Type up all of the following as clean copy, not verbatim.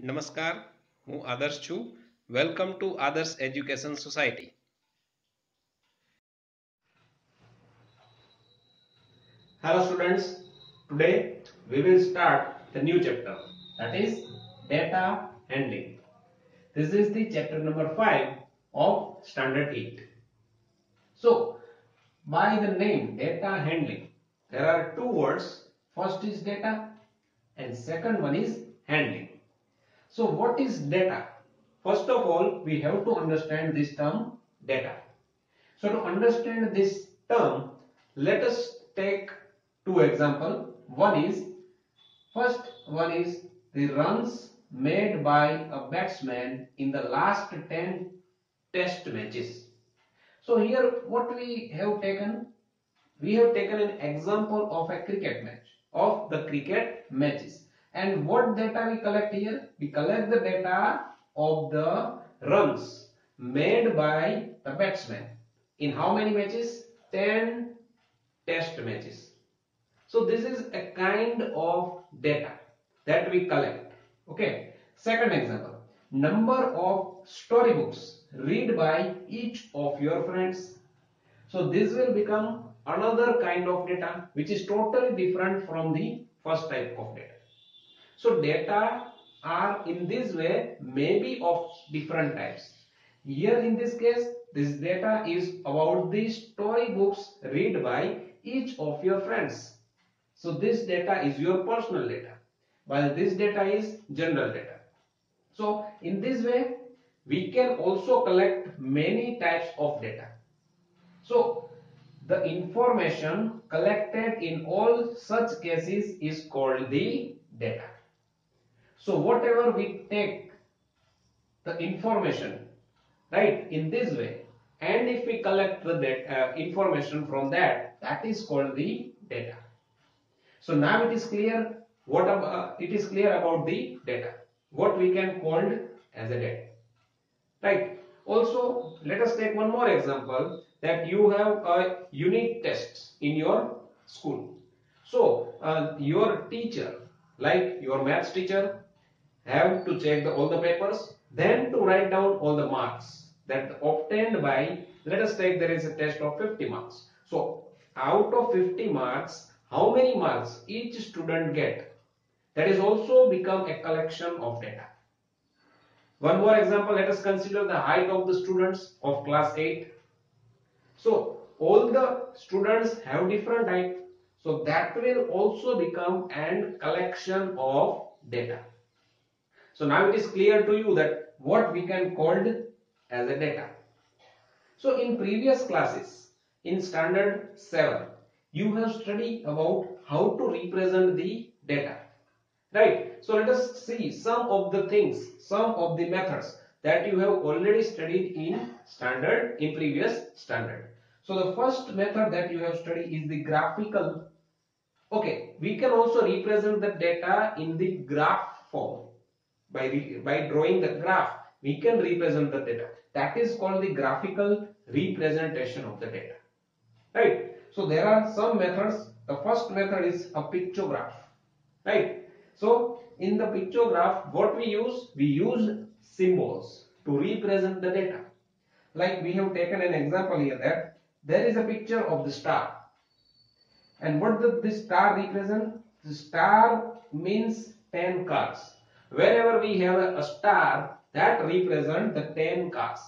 નમસ્કાર, હું આદર્શ છું. વેલકમ ટુ આદર્શ education society. Hello students, today we will start the new chapter, that is data handling. This is the chapter number 5 of standard 8. So by the name data handling, there are two words. First is data and second one is handling. So what is data? First of all, we have to understand this term data. So to understand this term, let us take two examples. First one is the runs made by a batsman in the last 10 test matches. So here what we have taken? We have taken an example of a cricket match, of the cricket matches. And what data we collect here? We collect the data of the runs made by the batsman. In how many matches? 10 test matches. So this is a kind of data that we collect. Okay. Second example. Number of storybooks read by each of your friends. So this will become another kind of data which is totally different from the first type of data. So data are in this way maybe of different types. Here in this case, this data is about the storybooks read by each of your friends. So this data is your personal data, while this data is general data. So in this way, we can also collect many types of data. So the information collected in all such cases is called the data. So whatever we take the information, right, in this way, and if we collect the data, information from that, that is called the data. So now it is clear it is clear about the data, what we can call as a data, right? Also, let us take one more example, that you have a unit test in your school. So your teacher, like your maths teacher, have to check all the papers, then to write down all the marks that obtained by, let us take there is a test of 50 marks. So out of 50 marks, how many marks each student get, that is also become a collection of data. One more example, let us consider the height of the students of class 8. So all the students have different height, so that will also become an collection of data. So now it is clear to you that what we can call as a data. So in previous classes, in standard 7, you have studied about how to represent the data, right? So let us see some of the things, some of the methods that you have already studied in previous standard. So the first method that you have studied is the graphical. Okay, we can also represent the data in the graph form. By drawing the graph, we can represent the data. That is called the graphical representation of the data, right? So there are some methods. The first method is a pictograph, right? So in the pictograph, what we use symbols to represent the data. Like we have taken an example here, that there is a picture of the star, and what does this star represent? The star means 10 cars. Wherever we have a star, that represent the 10 cars,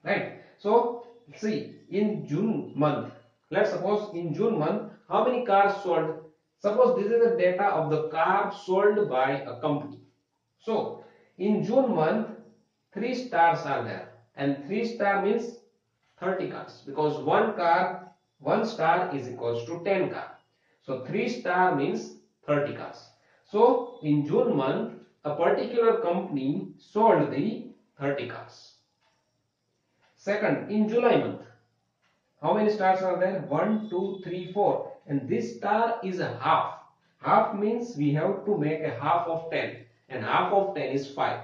right? So see, in June month, let's suppose in June month, how many cars sold? Suppose this is the data of the car sold by a company. So in June month, 3 stars are there, and 3 star means 30 cars, because one star is equals to 10 car. So 3 star means 30 cars. So in June month, a particular company sold the 30 cars. Second, in July month, how many stars are there? 1, 2, 3, 4. And this star is a half. Half means we have to make a half of 10. And half of 10 is 5.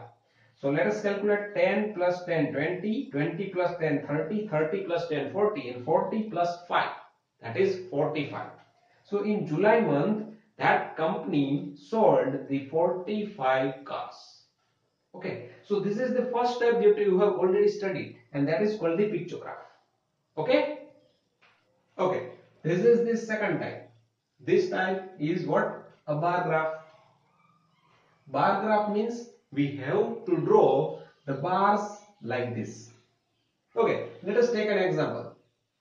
So let us calculate 10 plus 10, 20. 20 plus 10, 30. 30 plus 10, 40. And 40 plus 5. That is 45. So in July month, that company sold the 45 cars. Okay, so this is the first type that you have already studied, and that is called the pictograph. Okay. Okay, this is the second type. This type is what? A bar graph. Bar graph means we have to draw the bars like this. Okay, let us take an example.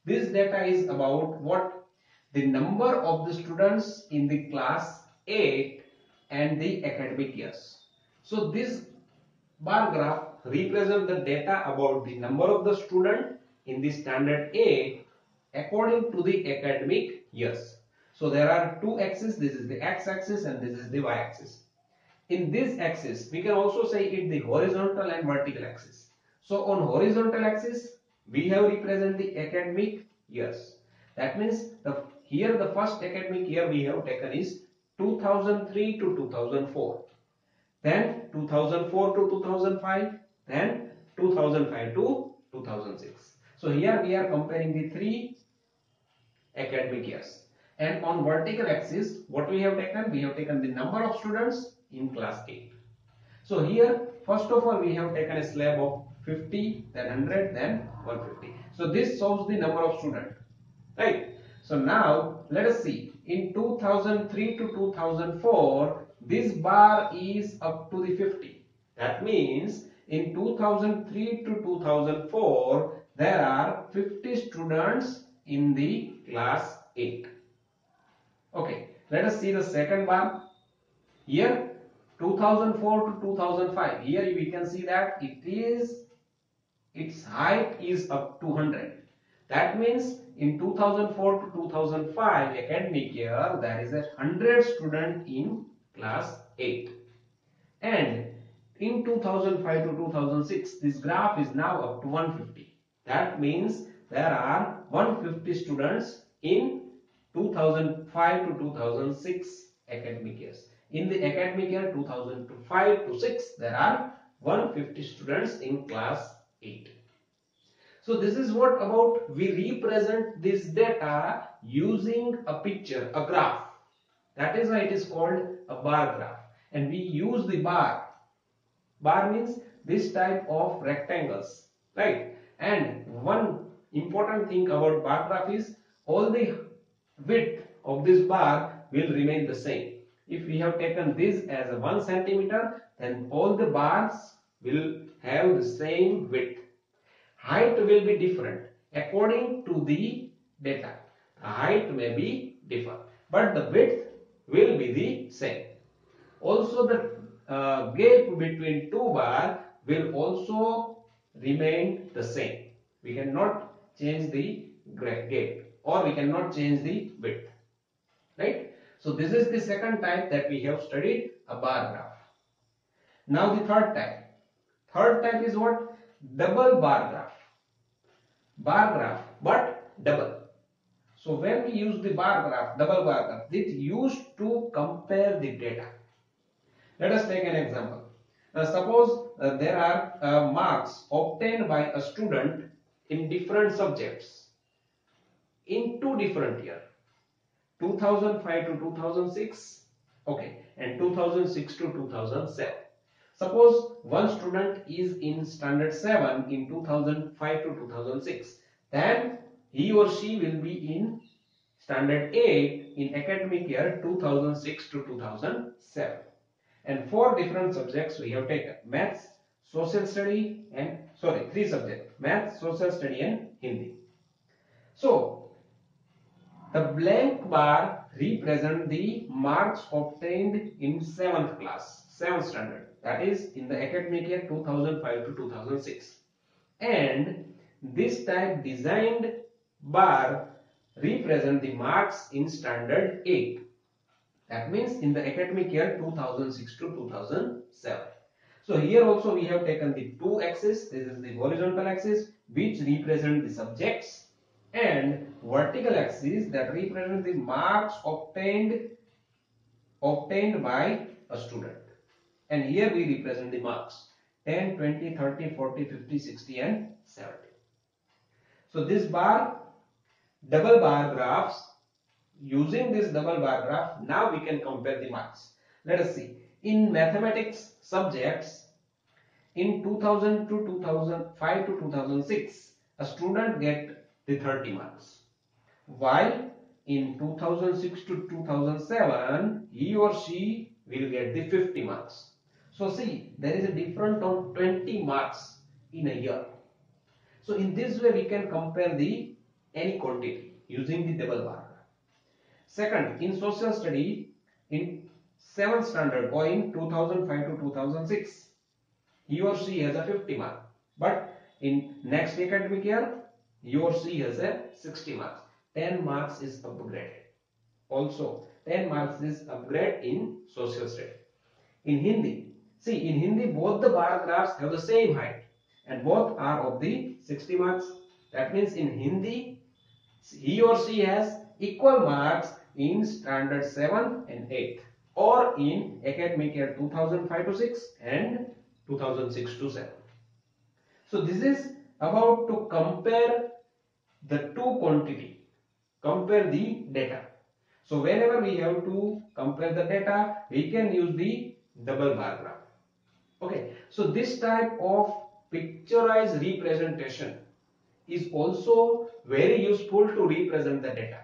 This data is about what? The number of the students in the class 8 and the academic years. So this bar graph represents the data about the number of the student in the standard 8 according to the academic years. So there are two axes. This is the x-axis and this is the y-axis. In this axis, we can also say it the horizontal and vertical axis. So on horizontal axis, we have represent the academic years. That means here the first academic year we have taken is 2003 to 2004. Then 2004 to 2005. Then 2005 to 2006. So here we are comparing the three academic years. And on vertical axis, what we have taken? We have taken the number of students in class 8. So here, first of all, we have taken a slab of 50, then 100, then 150. So this shows the number of students, right? So now, let us see. In 2003 to 2004, this bar is up to the 50. That means, in 2003 to 2004, there are 50 students in the class 8. Okay, let us see the second bar. Here 2004 to 2005. Here we can see that its height is up to 100. That means in 2004 to 2005 academic year there is 100 student in class 8. And in 2005 to 2006 this graph is now up to 150. That means there are 150 students in 2005 to 2006 academic years. In the academic year 2005 to 6 there are 150 students in class 8. So this is what about we represent this data using a picture, a graph. That is why it is called a bar graph. And we use the bar. Bar means this type of rectangles, right? And one important thing about bar graph is all the width of this bar will remain the same. If we have taken this as a 1 centimeter, then all the bars will have the same width. Height will be different according to the data. The height may be different, but the width will be the same. Also, the gap between two bars will also remain the same. We cannot change the gap or we cannot change the width, right? So this is the second type that we have studied, a bar graph. Now the third type. Third type is what? Double bar graph. Bar graph, but double. So when we use the bar graph, double bar graph, it's used to compare the data. Let us take an example. Suppose there are marks obtained by a student in different subjects in two different years, 2005 to 2006, okay, and 2006 to 2007. Suppose one student is in standard 7 in 2005 to 2006, then he or she will be in standard 8 in academic year 2006 to 2007. And four different subjects we have taken: maths, social study, and three subjects: maths, social study, and Hindi. So the blank bar represent the marks obtained in 7th class, 7th standard, that is in the academic year 2005 to 2006. And this type designed bar represent the marks in standard 8. That means in the academic year 2006 to 2007. So here also we have taken the two axes. This is the horizontal axis which represent the subjects, and vertical axis that represent the marks obtained by a student. And here we represent the marks 10, 20, 30, 40, 50, 60 and 70. So this double bar graphs, using this double bar graph, now we can compare the marks. Let us see. In mathematics subjects, in 2000 to 2005 to 2006, a student get the 30 marks, while in 2006 to 2007, he or she will get the 50 marks. So see, there is a difference of 20 marks in a year. So in this way, we can compare the any quantity using the double bar graph. Second, in social study, in 7th standard or in 2005 to 2006, he or she has a 50 mark, but in next academic year, he or she has a 60 marks. 10 marks is upgraded. Also, 10 marks is upgrade in social study. In Hindi, see, in Hindi both the bar graphs have the same height and both are of the 60 marks. That means in Hindi, he or she has equal marks in standard 7 and 8, or in academic year 2005 to 6 and 2006 to 7. So this is about to compare the two quantity, compare the data. So whenever we have to compare the data, we can use the double bar graph. Okay, so this type of picturized representation is also very useful to represent the data,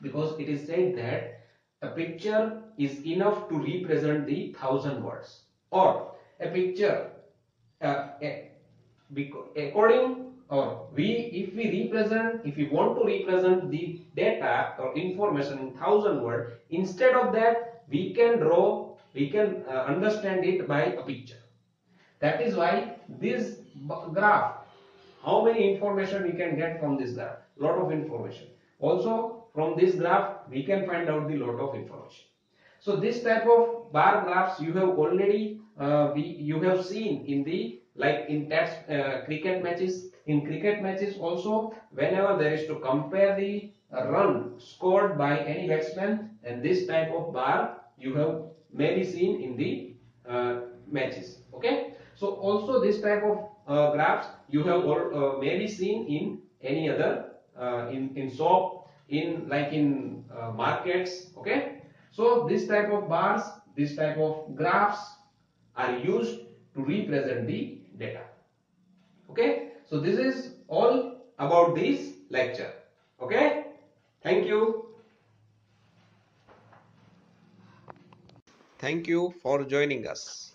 because it is said that a picture is enough to represent the 1000 words, or a picture according, or if we want to represent the data or information in 1000 words, instead of that we can draw, we can understand it by a picture. That is why this graph, how many information we can get from this graph? Lot of information. Also from this graph we can find out the lot of information. So this type of bar graphs you have already you have seen in the, like in test cricket matches. In cricket matches also, whenever there is to compare the run scored by any batsman, and this type of bar you have maybe seen in the matches. Okay, so also this type of graphs you have maybe seen in any other in shop, in like in markets. Okay, so this type of bars, this type of graphs are used to represent the data. Okay, so this is all about this lecture. Okay, thank you. Thank you for joining us.